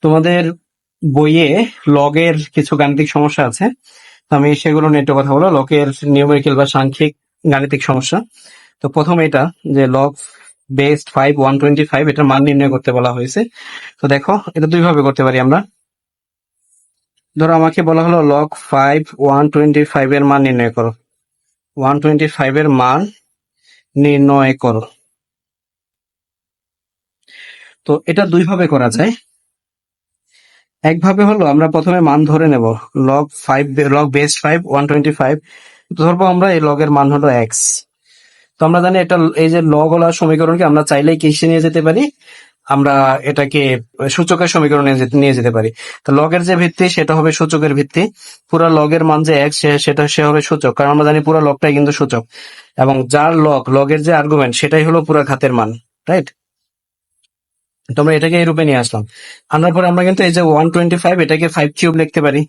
তোমাদের বইয়ে লগের কিছু গাণিতিক সমস্যা আছে, তো আমি সেগুলো নিয়ে একটু কথা বলবো। লগের নিউমেরিক্যাল বা সাংখ্যিক গাণিতিক সমস্যা। তো প্রথম এটা যে লগ বেসড 5 125 এটার মান নির্ণয় করতে বলা হয়েছে। তো দেখো এটা দুই ভাবে করতে পারি আমরা। ধরো আমাকে বলা হলো লগ 5 125 এর মান নির্ণয় করো, 125 এর মান নির্ণয় করো। তো এটা দুই ভাবে করা যায়। একভাবে হলো আমরা প্রথমে মান ধরে নেব, লগ বেস 5 125 ধরবো আমরা, এই লগের মান হলো এক্স। তো আমরা জানি এটা, এই যে লগ ওলা সমীকরণকে আমরা চাইলেই কিসে নিয়ে যেতে পারি, আমরা এটাকে সূচকের সমীকরণে নিয়ে যেতে পারি। তো লগের যে ভিত্তি সেটা হবে সূচকের ভিত্তি, পুরো লগের মান যে এক্স সেটা সে হবে সূচক, কারণ আমরা জানি পুরো লগটাই কিন্তু সূচক, এবং যার লগের যে আর্গুমেন্ট সেটাই হলো পুরো ঘাতের মান, রাইট? তো আমরা এটাকে এই রূপে নিয়ে আসলাম। আনার পরে আমরা কিন্তু এই যে 125 এটাকে 5³ লিখতে পারি।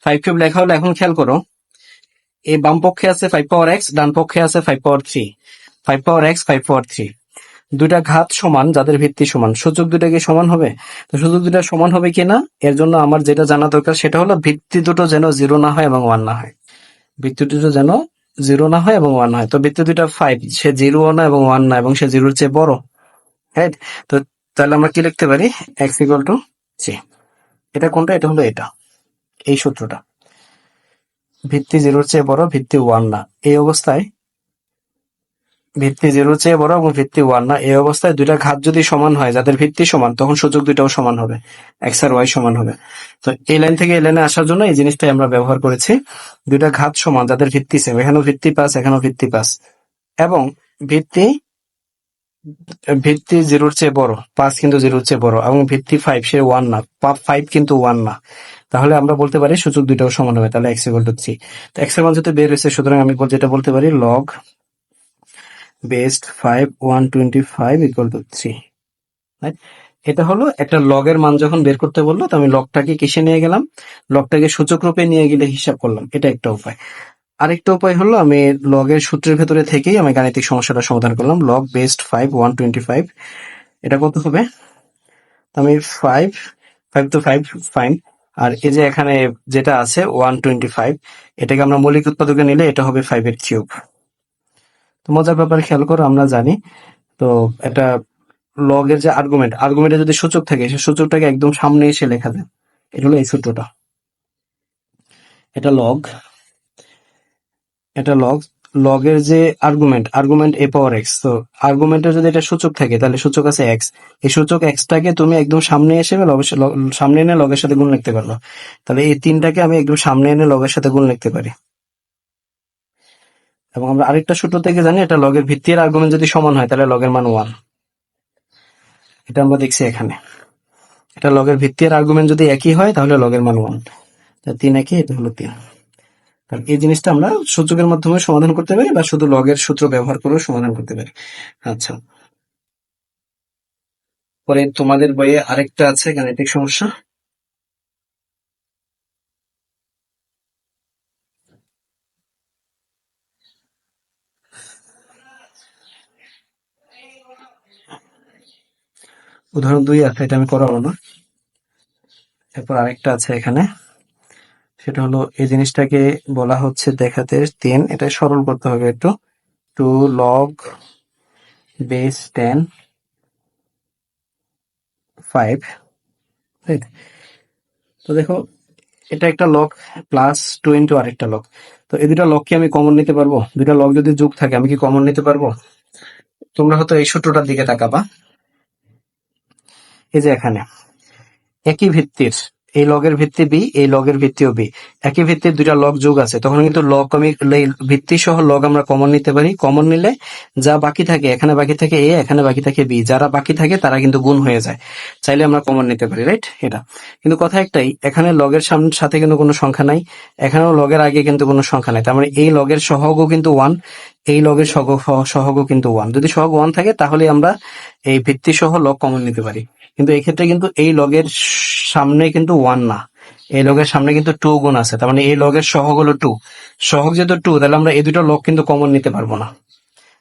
5³ লেখা হলো, এখন খেয়াল করো, এই বাম পক্ষে আছে 5 পাওয়ার এক্স, ডান পক্ষে আছে 5 পাওয়ার 3। 5 পাওয়ার এক্স 5 পাওয়ার 3, দুইটা ঘাত সমান, যাদের ভিত্তি সমান, সূচক দুটা কি সমান হবে? তো সূচক দুটা সমান হবে কিনা এর জন্য আমার যেটা জানা দরকার সেটা হলো ভিত্তি দুটো যেন 0 না হয় এবং 1 না হয়। ভিত্তি দুটো যেন 0 না হয় এবং 1 না হয়। তো ভিত্তি দুটা 5, সে 0 না এবং 1 না, এবং সে 0-র চেয়ে বড়, রাইট? তো তাহলে আমরা কি লিখতে পারি, এক্স ইকুয়াল টু 3। এটা কোনটা? এটা হলো এটা, এই সূত্রটা। ভিত্তি 0-র চেয়ে বড়, ভিত্তি 1 না, এই অবস্থায় ভিত্তি 0-র চেয়ে বড় এবং ভিত্তি 1 না, এই অবস্থায় দুইটা ঘাত যদি সমান হয়, যাদের ভিত্তি সমান, তখন সূচক দুইটাও সমান হবে, এক্স আর ওয়াই সমান হবে। তো এই লাইন থেকে এই লাইনে আসার জন্য এই জিনিসটাই আমরা ব্যবহার করেছি। দুইটা ঘাত সমান, যাদের ভিত্তি সেম, এখানেও ভিত্তি 5 এখানেও ভিত্তি 5, এবং ভিত্তি ভিত্তি 0-র চেয়ে বড়, 5 কিন্তু 0-র চেয়ে বড়, এবং ভিত্তি 5, সে 1 না, 5 কিন্তু 1 না। তাহলে আমরা বলতে পারি সূচক দুইটাও সমান হবে, তাহলে এক্স ইকুয়াল টু 3। তো এক্স এর মান যেহেতু বের হয়েছে, সুতরাং আমি যেটা বলতে পারি log based 5 125 equal to 3, right? এটা হলো একটা লগের মান যখন বের করতে বললো, তো আমি লগটাকে কিসে নিয়ে গেলাম, লগটাকে সূচক রূপে নিয়ে গেলে হিসাব করলাম, এটা একটা উপায়। আরেকটা উপায় হলো আমি লগের সূত্রের ভেতরে থেকেই আমি গাণিতিক সমস্যাটা সমাধান করলাম। লগ বেসড 5 125, এটা কত হবে? আমি 5 5 তো 5 ফাইন, আর এই যে এখানে যেটা আছে 125, এটাকে আমরা মৌলিক উৎপাদকে নিলে এটা হবে 5-এর কিউব। তো মজার ব্যাপার খেয়াল করো, আমরা জানি তো এটা লগের যে আর্গুমেন্টে যদি সূচক থাকে, সে সূচকটাকে একদম সামনে এসে লেখা যায়, এটা হলো এই সূত্রটা। এটা লগ লগের যে আর্গুমেন্ট এ পাওয়ার এক্স, তো আর্গুমেন্টের যদি এটা সূচক থাকে তাহলে সূচক আছে এক্স, এই সূচক এক্সটাকে তুমি একদম সামনে এসে সামনে এনে লগের সাথে গুণ লিখতে পারলো। তাহলে এই 3টাকে আমি একদম সামনে এনে লগের সাথে গুণ লিখতে পারি। এবং আমরা আরেকটা সূত্র থেকে জানি, এটা লগের ভিত্তি আর আর্গুমেন্ট যদি সমান হয় তাহলে লগের মান 1, এটা আমরা দেখছি এখানে। এটা লগের ভিত্তি আর আর্গুমেন্ট যদি একই হয় তাহলে লগের মান 1, 3 একই, এটা হলো 3। তাহলে এই জিনিসটা আমরা সূচকের মাধ্যমে সমাধান করতে পারি, বা শুধু লগের সূত্র ব্যবহার করেও সমাধান করতে পারি। আচ্ছা, পরে তোমাদের বইয়ে আরেকটা আছে গাণিতিক সমস্যা। উদাহরণ 2 আছে, এটা আমি করাবো না। এরপর আরেকটা আছে এখানে, সেটা হলো এই জিনিসটাকে বলা হচ্ছে দেখাতে 10, এটা সরল করতে হবে একটু। 2 log বেস 10 5, রাইট? তো দেখো, এটা একটা লগ প্লাস 2 ইন্টু আরেকটা লগ। তো এই দুটা লগ কি আমি কমন নিতে পারবো? দুটা লগ যদি যোগ থাকে আমি কি কমন নিতে পারবো? তোমরা হয়তো এই সূত্রটার দিকে তাকাবা, এই যে এখানে একই ভিত্তির, এই লগের ভিত্তি বি, এই লগের ভিত্তিও বি, একই ভিত্তির দুইটা লগ যোগ আছে, তখন কিন্তু লগ আমি ভিত্তি সহ লগ আমরা কমন নিতে পারি। কমন নিলে যা বাকি থাকে, এখানে বাকি থাকে এ, এখানে বাকি থাকে বি, যারা বাকি থাকে তারা কিন্তু গুণ হয়ে যায়, চাইলে আমরা কমন নিতে পারি, রাইট? এটা কিন্তু কথা একটাই, এখানে লগের সাথে কিন্তু কোনো সংখ্যা নাই, এখানেও লগের আগে কিন্তু কোনো সংখ্যা নাই, তার মানে এই লগের সহগও কিন্তু 1, এই লগের সহগও কিন্তু 1। যদি সহগ 1 থাকে তাহলে আমরা এই ভিত্তি সহ লগ কমন নিতে পারি। কিন্তু এই ক্ষেত্রে কিন্তু এই লগের সামনে কিন্তু 1 না, এই লগের সামনে কিন্তু 2 গুণ আছে, তার মানে এই লগের সহগ হলো 2। সহগ যেহেতু 2, তাহলে আমরা এই দুটো লগ কিন্তু কমন নিতে পারবো না,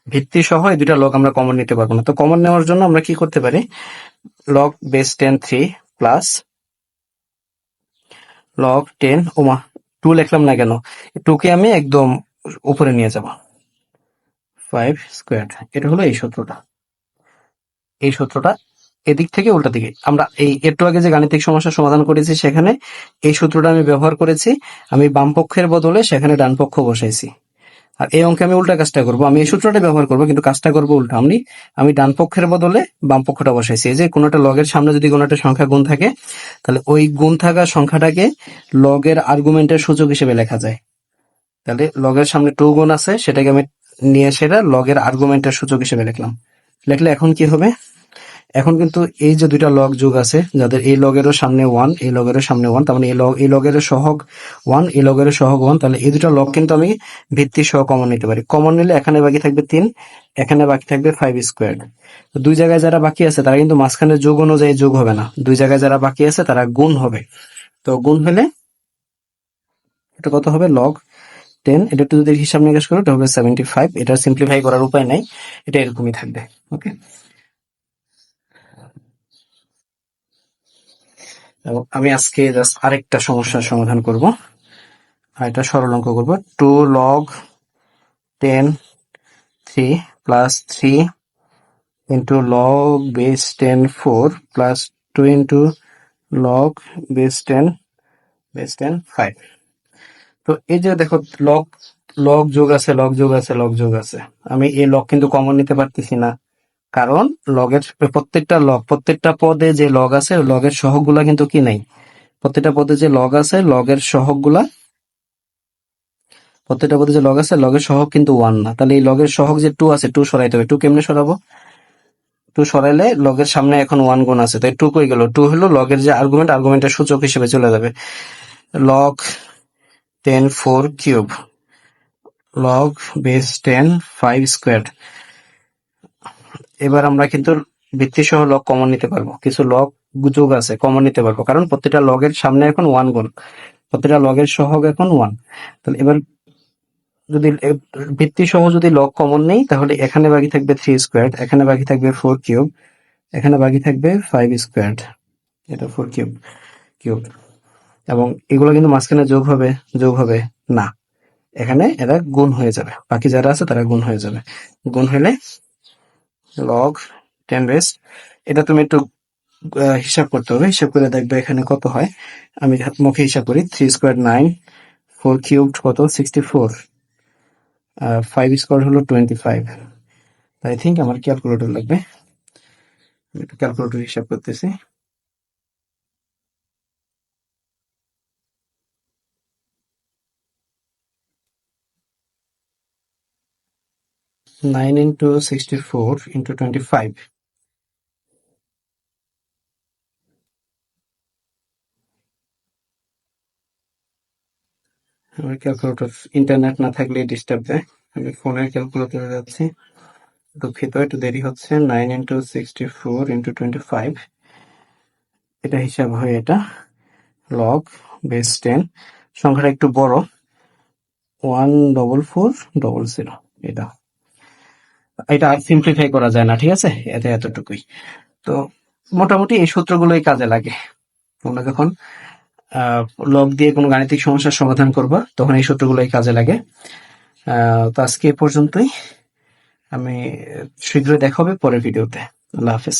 ভিত্তি সহ এই দুটা লগ আমরা কমন নিতে পারবো না। তো কমন নেওয়ার জন্য আমরা কি করতে পারি, লগ বেস 10 3 প্লাস লগ 10, ওমা 2 লিখলাম না কেন, 2 কে আমি একদম উপরে নিয়ে যাব, 5 স্কোয়ার। এটা হলো এই সূত্রটা এদিক থেকে উল্টা দিকে। আমরা এই একটু আগে যে গাণিতিক সমস্যার সমাধান করেছি সেখানে এই সূত্রটা আমি ব্যবহার করেছি, আমি বাম পক্ষের বদলে সেখানে ডান পক্ষ বসাইছি। আর এই অঙ্কে আমি উল্টা কাজটা করবো, আমি এই সূত্রটা ব্যবহার করবো কিন্তু কাজটা করবো উল্টা, আমি ডান পক্ষের বদলে বাম পক্ষটা বসাইছি। এই যে কোনো একটা লগের সামনে যদি কোনো একটা সংখ্যা গুণ থাকে, তাহলে ওই গুণ থাকা সংখ্যাটাকে লগের আর্গুমেন্টের সূচক হিসেবে লেখা যায়। তাহলে লগের সামনে 2 গুণ আছে, সেটাকে আমি নিয়ে সেটা লগের আর্গুমেন্টের সূচক হিসেবে লিখলাম। লিখলে এখন কি হবে, এখন কিন্তু এই যে দুইটা লগ যোগ আছে, যাদের এই লগেরও সামনে 1, এই লগেরও সামনে 1, তার মানে এই লগের সহগ 1, এই লগের সহগ 1, তাহলে এই দুটো লগ কিন্তু আমি ভিত্তি সহ কমন নিতে পারি। কমন নিলে এখানে বাকি থাকবে 3, এখানে বাকি থাকবে 5 স্কোয়ার। দুই জায়গায় যারা বাকি আছে তারা কিন্তু মাঝখানে যোগ অনুযায়ী যোগ হবে না, দুই জায়গায় যারা বাকি আছে তারা গুণ হবে। তো গুণ হলে এটা কত হবে, লগ 10, এটা একটু যদি হিসাব নিকাশ করো এটা হবে 75। এটা সিম্পলিফাই করার উপায় নাই, এটা এরকমই থাকবে। ওকে, এবং আমি আজকে জাস্ট আরেকটা সমস্যার সমাধান করব, আর এটা সরল অঙ্ক করব। 2 log 10 3 plus 3 into log base 10 4 plus 2 into log base 10 5। তো এই যে দেখো লগ লগ যোগ আছে, লগ যোগ আছে, লগ যোগ আছে, আমি এই লগ কিন্তু কমন নিতে পারতেছি না, কারণ লগের প্রত্যেকটা পদে যে লগ আছে লগের সহগগুলা কিন্তু কি নাই, প্রত্যেকটা পদে যে লগ আছে লগের সহগগুলা, প্রত্যেকটা পদে যে লগ আছে লগের সহগ কিন্তু 1 না। তাহলে এই লগের সহগ যে 2 আছে, 2 সরাইতে হবে। 2 কেমনে সরাবো, 2 সরাইলে লগের সামনে এখন 1 গুণ আছে, তাই 2 কই গেল, 2 হলো লগের যে আর্গুমেন্টের সূচক হিসেবে চলে যাবে। Log 10 4 cube log base 10 5 square. এবার আমরা কিন্তু ভিত্তি সহ লগ কমন নিতে পারবো, কিছু লগ যোগ আছে কমন নিতে পারবো, কারণ প্রত্যেকটা লগের সামনে এখন 1 গুণ, প্রত্যেকটা লগের সহগ এখন 1। তাহলে এবার যদি ভিত্তি সহ যদি লগ কমন নেই, তাহলে এখানে বাকি থাকবে 3 স্কোয়ার, এখানে বাকি থাকবে 4 কিউব, এখানে বাকি থাকবে 5 স্কোয়ার, এটা 4 কিউব। এবং এগুলো কিন্তু মাঝখানে যোগ হবে না, এখানে এরা গুণ হয়ে যাবে, বাকি যারা আছে তারা গুণ হয়ে যাবে। গুণ হলে লগ 10 বেস, এটা তুমি একটু হিসাব করতে হবে, হিসাব করে দেখবে এখানে কত হয়। আমি মুখে হিসাব করি, 3 স্কোয়ার 9, 4 কিউব কত 64, 5 স্কোয়ার হলো 25। আই থিঙ্ক আমার ক্যালকুলেটর লাগবে, আমি একটু ক্যালকুলেটর হিসাব করতেছি। নাইন ইন্টু 64 ইন্টু 25, আমার ক্যালকুলেটর ইন্টারনেট না থাকলে ডিস্টার্ব দেয়, আমি ফোনের ক্যালকুলেটরে যাচ্ছি, দুঃখিত একটু দেরি হচ্ছে। 9 ইন্টু 64 ইন্টু 25, এটা হিসাব হয় এটা লগ বেস 10, সংখ্যাটা একটু বড়, 14400, এটা এটা আর সিম্পলিফাই করা যায় না, ঠিক আছে, এটা এতটুকুই। তো মোটামুটি এই সূত্রগুলোই কাজে লাগে, তোমরা যখন লগ দিয়ে কোনো গাণিতিক সমস্যার সমাধান করবা তখন এই সূত্রগুলোই কাজে লাগে। তো আজকে এ পর্যন্তই, আমি শীঘ্রই দেখা হবে পরের ভিডিওতে। আল্লাহ হাফেজ।